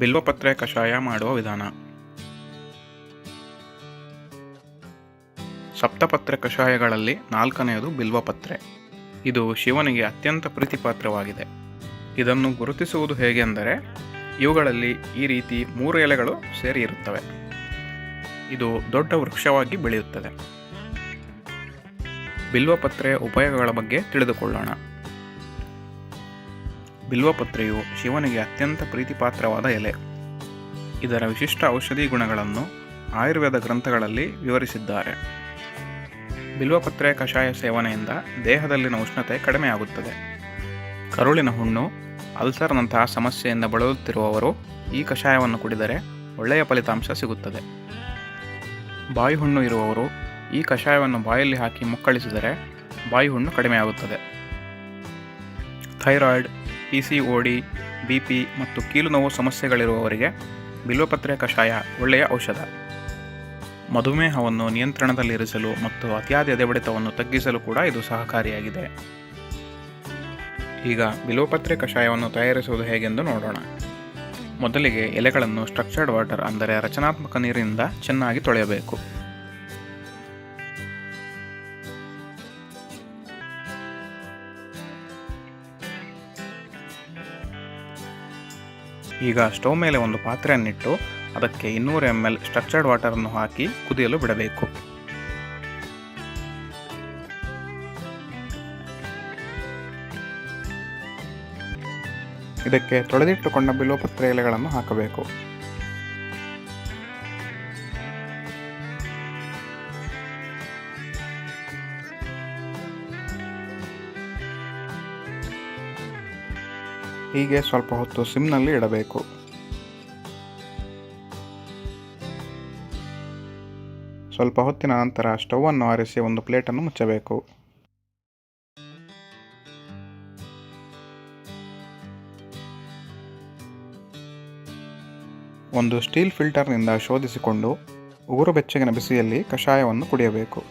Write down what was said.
ಬಿಲ್ವಪತ್ರೆ ಕಷಾಯ ಮಾಡುವ ವಿಧಾನ. ಸಪ್ತಪತ್ರೆ ಕಷಾಯಗಳಲ್ಲಿ 4ನೆಯದು ಬಿಲ್ವಪತ್ರೆ. ಇದು ಶಿವನಿಗೆ ಅತ್ಯಂತ ಪ್ರೀತಿಪಾತ್ರವಾಗಿದೆ. ಇದನ್ನು ಗುರುತಿಸುವುದು ಹೇಗೆ ಅಂದರೆ, ಇವುಗಳಲ್ಲಿ ಈ ರೀತಿ 3 ಎಲೆಗಳು ಸೇರಿ ಇರುತ್ತವೆ. ಇದು ದೊಡ್ಡ ವೃಕ್ಷವಾಗಿ ಬೆಳೆಯುತ್ತದೆ. ಬಿಲ್ವಪತ್ರೆಯ ಉಪಯೋಗಗಳ ಬಗ್ಗೆ ತಿಳಿದುಕೊಳ್ಳೋಣ. ಬಿಲ್ವಪತ್ರೆಯು ಶಿವನಿಗೆ ಅತ್ಯಂತ ಪ್ರೀತಿಪಾತ್ರವಾದ ಎಲೆ. ಇದರ ವಿಶಿಷ್ಟ ಔಷಧಿ ಗುಣಗಳನ್ನು ಆಯುರ್ವೇದ ಗ್ರಂಥಗಳಲ್ಲಿ ವಿವರಿಸಿದ್ದಾರೆ. ಬಿಲ್ವಪತ್ರೆ ಕಷಾಯ ಸೇವನೆಯಿಂದ ದೇಹದಲ್ಲಿನ ಉಷ್ಣತೆ ಕಡಿಮೆಯಾಗುತ್ತದೆ. ಕರುಳಿನ ಹುಣ್ಣು, ಅಲ್ಸರ್ನಂತಹ ಸಮಸ್ಯೆಯಿಂದ ಬಳಲುತ್ತಿರುವವರು ಈ ಕಷಾಯವನ್ನು ಕುಡಿದರೆ ಒಳ್ಳೆಯ ಫಲಿತಾಂಶ ಸಿಗುತ್ತದೆ. ಬಾಯಿ ಹುಣ್ಣು ಇರುವವರು ಈ ಕಷಾಯವನ್ನು ಬಾಯಲ್ಲಿ ಹಾಕಿ ಮುಕ್ಕಳಿಸಿದರೆ ಬಾಯಿ ಹುಣ್ಣು ಕಡಿಮೆಯಾಗುತ್ತದೆ. ಥೈರಾಯ್ಡ್, PCOD, BP ಮತ್ತು ಕೀಲು ನೋವು ಸಮಸ್ಯೆಗಳಿರುವವರಿಗೆ ಬಿಲ್ವಪತ್ರೆ ಕಷಾಯ ಒಳ್ಳೆಯ ಔಷಧ. ಮಧುಮೇಹವನ್ನು ನಿಯಂತ್ರಣದಲ್ಲಿರಿಸಲು ಮತ್ತು ಅತಿಯಾದ ಎದೆಬಡಿತವನ್ನು ತಗ್ಗಿಸಲು ಕೂಡ ಇದು ಸಹಕಾರಿಯಾಗಿದೆ. ಈಗ ಬಿಲ್ವಪತ್ರೆ ಕಷಾಯವನ್ನು ತಯಾರಿಸುವುದು ಹೇಗೆಂದು ನೋಡೋಣ. ಮೊದಲಿಗೆ ಎಲೆಗಳನ್ನು ಸ್ಟ್ರಕ್ಚರ್ಡ್ ವಾಟರ್ ಅಂದರೆ ರಚನಾತ್ಮಕ ನೀರಿನಿಂದ ಚೆನ್ನಾಗಿ ತೊಳೆಯಬೇಕು. ಈಗ ಸ್ಟವ್ ಮೇಲೆ ಒಂದು ಪಾತ್ರೆಯನ್ನಿಟ್ಟು ಅದಕ್ಕೆ 200 ml ಸ್ಟ್ರಕ್ಚರ್ಡ್ ವಾಟರನ್ನು ಹಾಕಿ ಕುದಿಯಲು ಬಿಡಬೇಕು. ಇದಕ್ಕೆ ತೊಳೆದಿಟ್ಟುಕೊಂಡ ಬಿಲ್ವಪತ್ರೆ ಎಲೆಗಳನ್ನು ಹಾಕಬೇಕು. ಹೀಗೆ ಸ್ವಲ್ಪ ಹೊತ್ತು ಸಿಮ್ನಲ್ಲಿ ಇಡಬೇಕು. ಸ್ವಲ್ಪ ಹೊತ್ತಿನ ನಂತರ ಸ್ಟವನ್ನು ಆರಿಸಿ ಒಂದು ಪ್ಲೇಟನ್ನು ಮುಚ್ಚಬೇಕು. ಒಂದು ಸ್ಟೀಲ್ ಫಿಲ್ಟರ್ನಿಂದ ಶೋಧಿಸಿಕೊಂಡು ಉಗುರು ಬೆಚ್ಚಗಿನ ಬಿಸಿಯಲ್ಲಿ ಕಷಾಯವನ್ನು ಕುಡಿಯಬೇಕು.